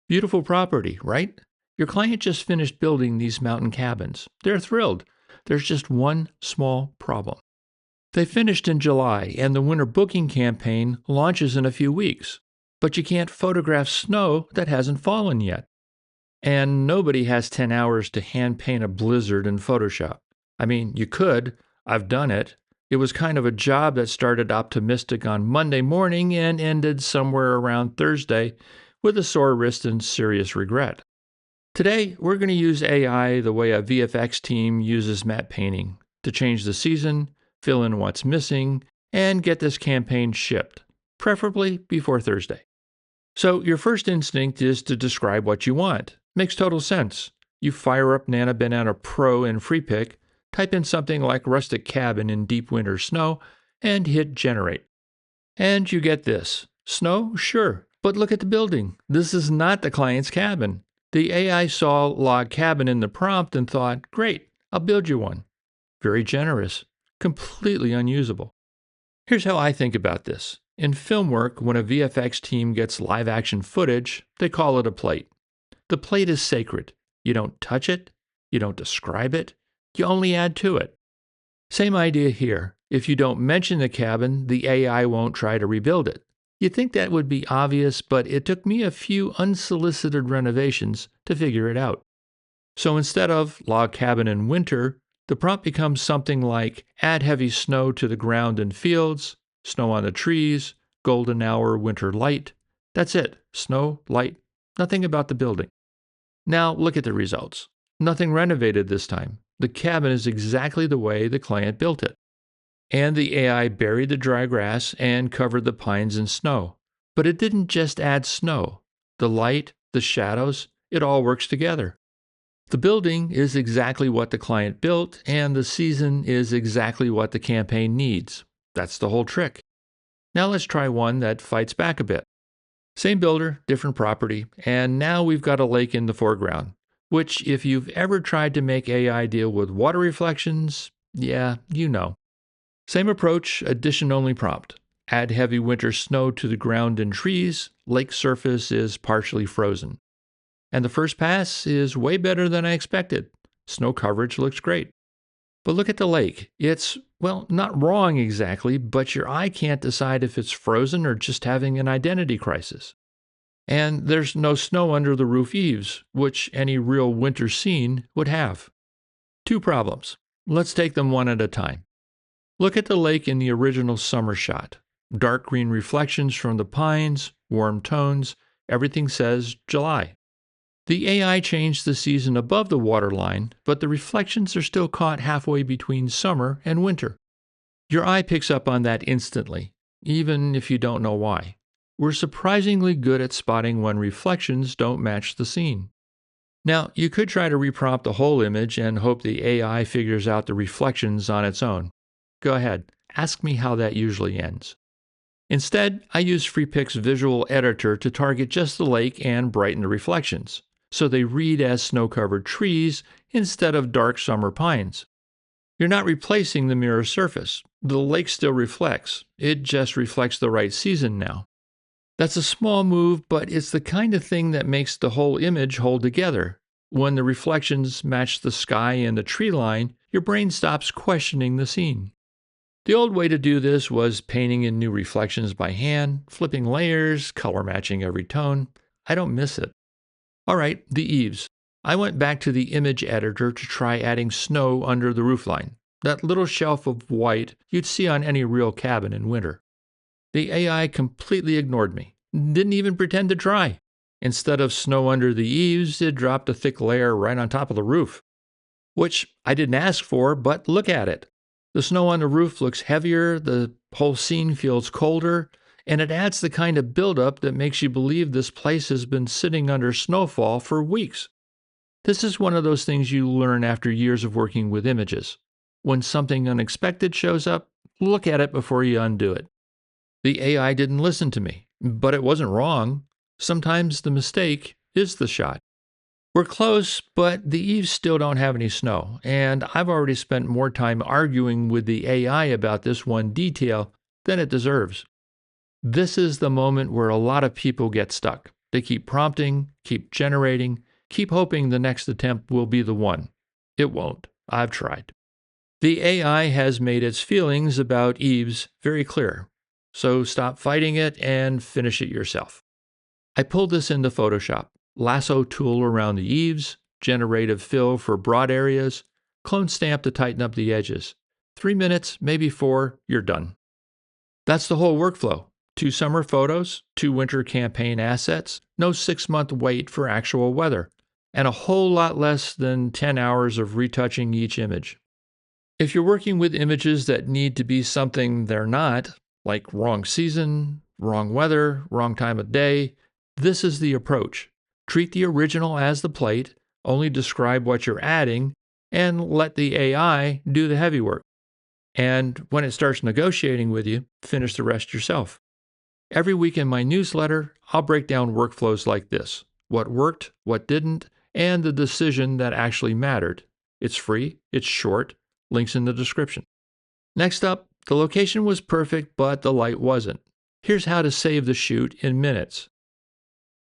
Beautiful property, right? Your client just finished building these mountain cabins. They're thrilled. There's just one small problem. They finished in July, and the winter booking campaign launches in a few weeks. But you can't photograph snow that hasn't fallen yet. And nobody has 10 hours to hand paint a blizzard in Photoshop. I mean, you could. I've done it. It was kind of a job that started optimistic on Monday morning and ended somewhere around Thursday with a sore wrist and serious regret. Today, we're going to use AI the way a VFX team uses matte painting to change the season, fill in what's missing, and get this campaign shipped, preferably before Thursday. So your first instinct is to describe what you want. Makes total sense. You fire up Nana Banana Pro in FreePic, type in something like rustic cabin in deep winter snow, and hit generate. And you get this. Snow? Sure. But look at the building. This is not the client's cabin. The AI saw log cabin in the prompt and thought, great, I'll build you one. Very generous. Completely unusable. Here's how I think about this. In film work, when a VFX team gets live action footage, they call it a plate. The plate is sacred. You don't touch it. You don't describe it. You only add to it. Same idea here. If you don't mention the cabin, the AI won't try to rebuild it. You'd think that would be obvious, but it took me a few unsolicited renovations to figure it out. So instead of log cabin in winter, the prompt becomes something like add heavy snow to the ground and fields, snow on the trees, golden hour winter light. That's it. Snow, light, nothing about the building. Now look at the results. Nothing renovated this time. The cabin is exactly the way the client built it. And the AI buried the dry grass and covered the pines in snow. But it didn't just add snow. The light, the shadows, it all works together. The building is exactly what the client built, and the season is exactly what the campaign needs. That's the whole trick. Now let's try one that fights back a bit. Same builder, different property, and now we've got a lake in the foreground, which if you've ever tried to make AI deal with water reflections, yeah, you know. Same approach, addition-only prompt. Add heavy winter snow to the ground and trees, lake surface is partially frozen. And the first pass is way better than I expected. Snow coverage looks great. But look at the lake. It's, well, not wrong exactly, but your eye can't decide if it's frozen or just having an identity crisis. And there's no snow under the roof eaves, which any real winter scene would have. Two problems. Let's take them one at a time. Look at the lake in the original summer shot. Dark green reflections from the pines, warm tones, everything says July. The AI changed the season above the waterline, but the reflections are still caught halfway between summer and winter. Your eye picks up on that instantly, even if you don't know why. We're surprisingly good at spotting when reflections don't match the scene. Now, you could try to reprompt the whole image and hope the AI figures out the reflections on its own. Go ahead, ask me how that usually ends. Instead, I use FreePic's visual editor to target just the lake and brighten the reflections, so they read as snow-covered trees instead of dark summer pines. You're not replacing the mirror surface. The lake still reflects. It just reflects the right season now. That's a small move, but it's the kind of thing that makes the whole image hold together. When the reflections match the sky and the tree line, your brain stops questioning the scene. The old way to do this was painting in new reflections by hand, flipping layers, color matching every tone. I don't miss it. All right, the eaves. I went back to the image editor to try adding snow under the roofline, that little shelf of white you'd see on any real cabin in winter. The AI completely ignored me, didn't even pretend to try. Instead of snow under the eaves, it dropped a thick layer right on top of the roof. Which I didn't ask for, but look at it. The snow on the roof looks heavier, the whole scene feels colder, and it adds the kind of buildup that makes you believe this place has been sitting under snowfall for weeks. This is one of those things you learn after years of working with images. When something unexpected shows up, look at it before you undo it. The AI didn't listen to me, but it wasn't wrong. Sometimes the mistake is the shot. We're close, but the eaves still don't have any snow, and I've already spent more time arguing with the AI about this one detail than it deserves. This is the moment where a lot of people get stuck. They keep prompting, keep generating, keep hoping the next attempt will be the one. It won't. I've tried. The AI has made its feelings about eaves very clear, so stop fighting it and finish it yourself. I pulled this into Photoshop. Lasso tool around the eaves, generative fill for broad areas, clone stamp to tighten up the edges. 3 minutes, maybe 4, you're done. That's the whole workflow. 2 summer photos, 2 winter campaign assets, no 6-month wait for actual weather, and a whole lot less than 10 hours of retouching each image. If you're working with images that need to be something they're not, like wrong season, wrong weather, wrong time of day, this is the approach. Treat the original as the plate, only describe what you're adding, and let the AI do the heavy work. And when it starts negotiating with you, finish the rest yourself. Every week in my newsletter, I'll break down workflows like this: what worked, what didn't, and the decision that actually mattered. It's free, it's short, links in the description. Next up, the location was perfect, but the light wasn't. Here's how to save the shoot in minutes.